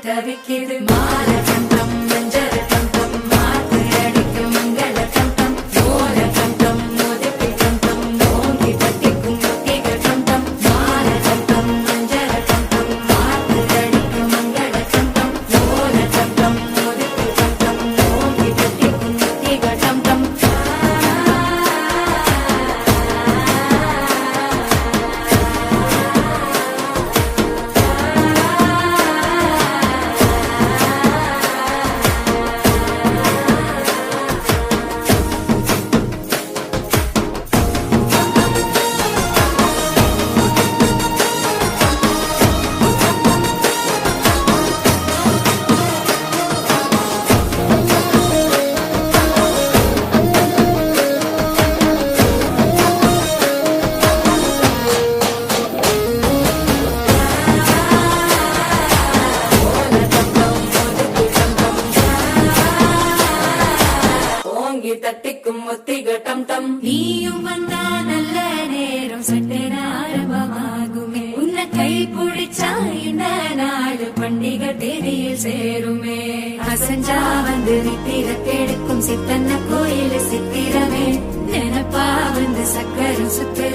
தவிக்கிது மால கண்டம் மஞ்சள் கண்டம் மாத்து அடிக்கும் மங்கள கண்டம் ஓல கண்டம் மோதிப்பில் கண்டம் ஓங்கி தட்டிக்கும் முத்திக கண்டம் மால கண்டம் மஞ்சள் கண்டம் மாத்து அடிக்கும் மங்கள கண்டம் ஓல கண்டம் மோதிப்பில் கண்டம் ஓங்கி தட்டிக்கும் முத்திக கண்டம் தட்டிக்கும் முத்திக டம் டம் நீயும் வந்தா நல்ல நேரம் சட்டென ஆரம்பமாகுமே உன்னை கை பிடிச்சா இந்த நாடு பண்டிகை தேதியில் சேருமே அசஞ்சா வந்து நித்திர கெடுக்கும் சித்தன்ன கோயில் சித்திரமே நினைப்பா வந்து சக்கரம் சுத்திர